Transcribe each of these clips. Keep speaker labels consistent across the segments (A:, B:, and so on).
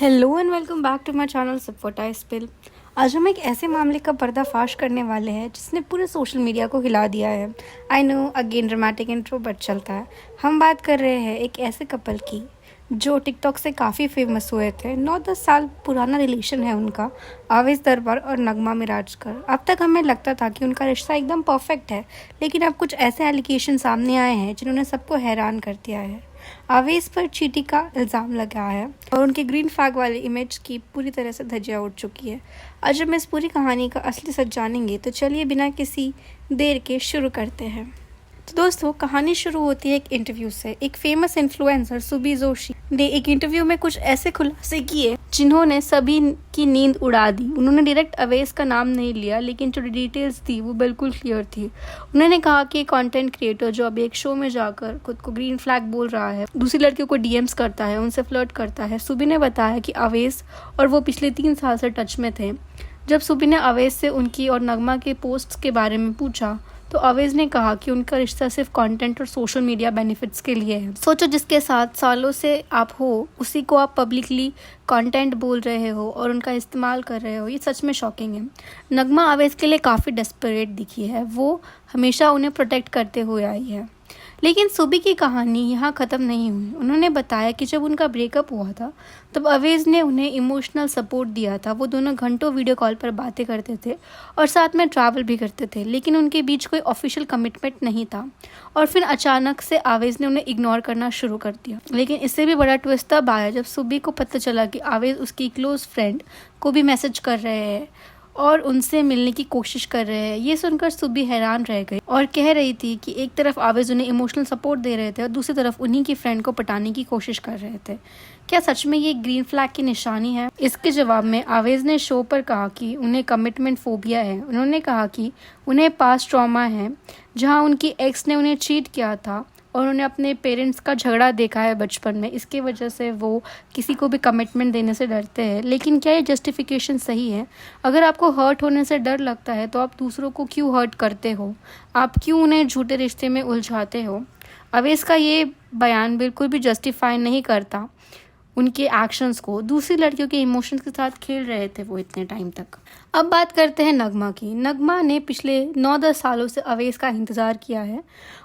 A: Hello and welcome back to my channel सपोर्टाई स्पिल। आज हम एक ऐसे मामले का पर्दाफाश करने वाले हैं जिसने पूरे सोशल मीडिया को हिला दिया है। I know again dramatic intro but चलता है। हम बात कर रहे हैं एक ऐसे कपल की जो टिकटॉक से काफ़ी फेमस हुए थे। 9-10 साल पुराना रिलेशन है उनका, आवेश दरबार और नगमा मिराजकर। अब तक हमें लगता था कि उनका रिश्ता एकदम परफेक्ट है, लेकिन अब कुछ ऐसे एलिगेशन सामने आए हैं जिन्होंने सबको हैरान कर दिया है। आवेश पर चीटिंग का इल्ज़ाम लगा है और उनके ग्रीन फ्लैग वाले इमेज की पूरी तरह से धज्जियां उड़ चुकी है। आज हम इस पूरी कहानी का असली सच जानेंगे, तो चलिए बिना किसी देर के शुरू करते हैं। तो दोस्तों, कहानी शुरू होती है एक इंटरव्यू से। एक फेमस इन्फ्लुएंसर सुबी जोशी ने एक इंटरव्यू में कुछ ऐसे खुलासे किए जिन्होंने सभी की नींद उड़ा दी। उन्होंने डायरेक्ट अवेश का नाम नहीं लिया, लेकिन जो डिटेल्स थी वो बिल्कुल क्लियर थी। उन्होंने कहा कि कंटेंट क्रिएटर जो अभी एक शो में जाकर खुद को ग्रीन फ्लैग बोल रहा है, दूसरी लड़कियों को डीएम्स करता है, उनसे फ्लर्ट करता है। सुबी ने बताया कि अवेश और वो पिछले 3 साल से टच में थे। जब सुबी ने अवेश से उनकी और नगमा के पोस्ट्स के बारे में पूछा तो अवेश ने कहा कि उनका रिश्ता सिर्फ कंटेंट और सोशल मीडिया बेनिफिट्स के लिए है। सोचो, जिसके साथ सालों से आप हो उसी को आप पब्लिकली कंटेंट बोल रहे हो और उनका इस्तेमाल कर रहे हो। ये सच में शॉकिंग है। नगमा अवेश के लिए काफ़ी डेस्परेट दिखी है। वो हमेशा उन्हें प्रोटेक्ट करते हुए आई है। लेकिन सुबी की कहानी यहाँ ख़त्म नहीं हुई। उन्होंने बताया कि जब उनका ब्रेकअप हुआ था तब अवेश ने उन्हें इमोशनल सपोर्ट दिया था। वो दोनों घंटों वीडियो कॉल पर बातें करते थे और साथ में ट्रैवल भी करते थे, लेकिन उनके बीच कोई ऑफिशियल कमिटमेंट नहीं था। और फिर अचानक से अवेश ने उन्हें इग्नोर करना शुरू कर दिया। लेकिन इससे भी बड़ा ट्विस्ट तब आया जब सुबी को पता चला कि अवेश उसकी क्लोज फ्रेंड को भी मैसेज कर रहे हैं और उनसे मिलने की कोशिश कर रहे हैं। ये सुनकर सुबी हैरान रह गई और कह रही थी कि एक तरफ आवेश उन्हें इमोशनल सपोर्ट दे रहे थे और दूसरी तरफ उन्हीं की फ्रेंड को पटाने की कोशिश कर रहे थे। क्या सच में ये ग्रीन फ्लैग की निशानी है? इसके जवाब में आवेश ने शो पर कहा कि उन्हें कमिटमेंट फोबिया है। उन्होंने कहा कि उन्हें पास्ट ट्रॉमा है जहाँ उनकी एक्स ने उन्हें चीट किया था और उन्होंने अपने पेरेंट्स का झगड़ा देखा है बचपन में। इसके वजह से वो किसी को भी कमिटमेंट देने से डरते हैं। लेकिन क्या ये जस्टिफिकेशन सही है? अगर आपको हर्ट होने से डर लगता है तो आप दूसरों को क्यों हर्ट करते हो? आप क्यों उन्हें झूठे रिश्ते में उलझाते हो? अवेश का ये बयान बिल्कुल भी जस्टिफाई नहीं करता उनके एक्शंस को। दूसरी लड़कियों के इमोशंस के साथ खेल रहे थे वो इतने टाइम तक। अब बात करते हैं नगमा की। नगमा ने पिछले 9-10 सालों से अवेश का इंतज़ार किया है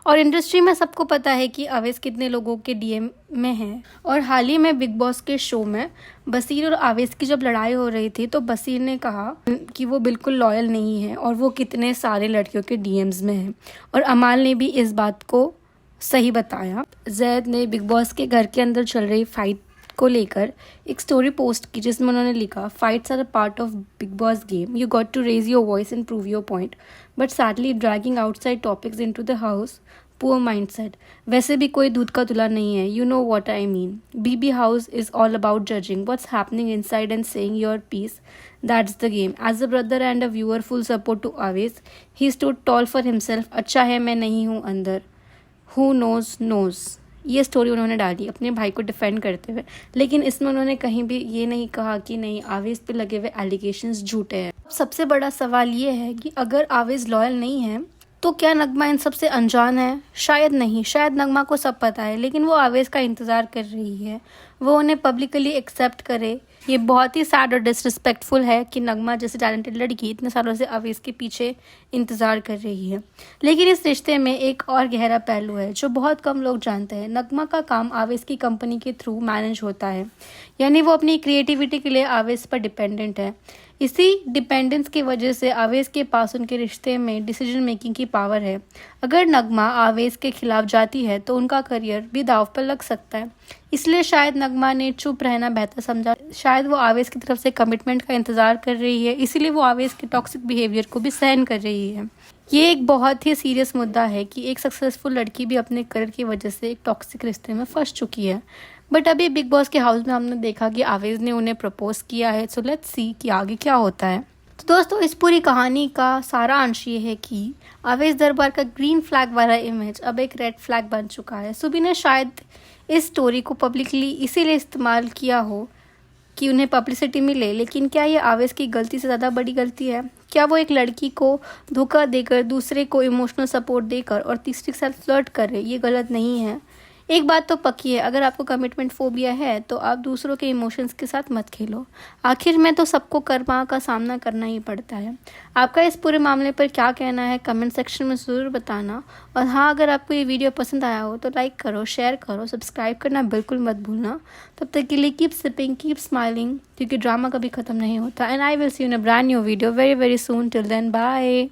A: और इंडस्ट्री में सबको पता है कि अवेश कितने लोगों के डीएम में है। और हाल ही में बिग बॉस के शो में बसीर और अवेश की जब लड़ाई हो रही थी तो बसीर ने कहा कि वो बिल्कुल लॉयल नहीं है और वो कितने सारे लड़कियों के डीएम्स में है। और अमाल ने भी इस बात को सही बताया। जैद ने बिग बॉस के घर के अंदर चल रही फाइट को लेकर एक स्टोरी पोस्ट की जिसमें उन्होंने लिखा, fights are a part of Bigg Boss game, you got to raise your voice and prove your point, but sadly dragging outside topics into the house, poor mindset. वैसे भी कोई दूध का तुला नहीं है, you know what I mean. BB house is all about judging what's happening inside and saying your piece, that's the game. As a brother and a viewer, full support to Avesh, he stood tall for himself. अच्छा है मैं नहीं हूँ अंदर, who knows knows. ये story उन्होंने डाली अपने भाई को डिफेंड करते हुए। लेकिन इसमें उन्होंने कहीं भी ये नहीं कहा कि नहीं, आवेश पे लगे हुए एलिगेशंस झूठे हैं। सबसे बड़ा सवाल ये है कि अगर आवेश लॉयल नहीं है तो क्या नगमा इन सब से अनजान है? शायद नहीं। शायद नगमा को सब पता है, लेकिन वो आवेश का इंतज़ार कर रही है, वो उन्हें पब्लिकली एक्सेप्ट करे। ये बहुत ही सैड और डिसरिस्पेक्टफुल है कि नगमा जैसे टैलेंटेड लड़की इतने सालों से अवेश के पीछे इंतज़ार कर रही है। लेकिन इस रिश्ते में एक और गहरा पहलू है जो बहुत कम लोग जानते हैं। नगमा का काम आवेश की कंपनी के थ्रू मैनेज होता है, यानी वो अपनी क्रिएटिविटी के लिए आवेश पर डिपेंडेंट है। इसी डिपेंडेंस की वजह से आवेश के पास उनके रिश्ते में डिसीजन मेकिंग की पावर है। अगर नगमा आवेश के खिलाफ जाती है तो उनका करियर भी दांव पर लग सकता है। इसलिए शायद नगमा ने चुप रहना बेहतर समझा। शायद वो आवेश की तरफ से कमिटमेंट का इंतजार कर रही है, इसीलिए वो आवेश के टॉक्सिक बिहेवियर को भी सहन कर रही है। ये एक बहुत ही सीरियस मुद्दा है कि एक सक्सेसफुल लड़की भी अपने करियर की वजह से एक टॉक्सिक रिश्ते में फंस चुकी है। बट अभी बिग बॉस के हाउस में हमने देखा कि आवेश ने उन्हें प्रपोज किया है। सो लेट्स सी कि आगे क्या होता है। तो दोस्तों, इस पूरी कहानी का सारा अंश ये है कि आवेश दरबार का ग्रीन फ्लैग वाला इमेज अब एक रेड फ्लैग बन चुका है। सुबी ने शायद इस स्टोरी को पब्लिकली इसीलिए इस्तेमाल किया हो कि उन्हें पब्लिसिटी मिले, लेकिन क्या ये आवेश की गलती से ज़्यादा बड़ी गलती है? क्या वो एक लड़की को धोखा देकर, दूसरे को इमोशनल सपोर्ट देकर और तीसरे के साथ फ्लर्ट करे, ये गलत नहीं है? एक बात तो पक्की है, अगर आपको कमिटमेंट फोबिया है तो आप दूसरों के इमोशंस के साथ मत खेलो। आखिर में तो सबको कर्मा का सामना करना ही पड़ता है। आपका इस पूरे मामले पर क्या कहना है कमेंट सेक्शन में ज़रूर बताना। और हाँ, अगर आपको ये वीडियो पसंद आया हो तो लाइक करो, शेयर करो, सब्सक्राइब करना बिल्कुल मत भूलना। तब तक के लिए कीप सिपिंग, कीप स्माइलिंग, क्योंकि ड्रामा कभी ख़त्म नहीं होता। And I will see you in a brand new video very very soon. Till then bye.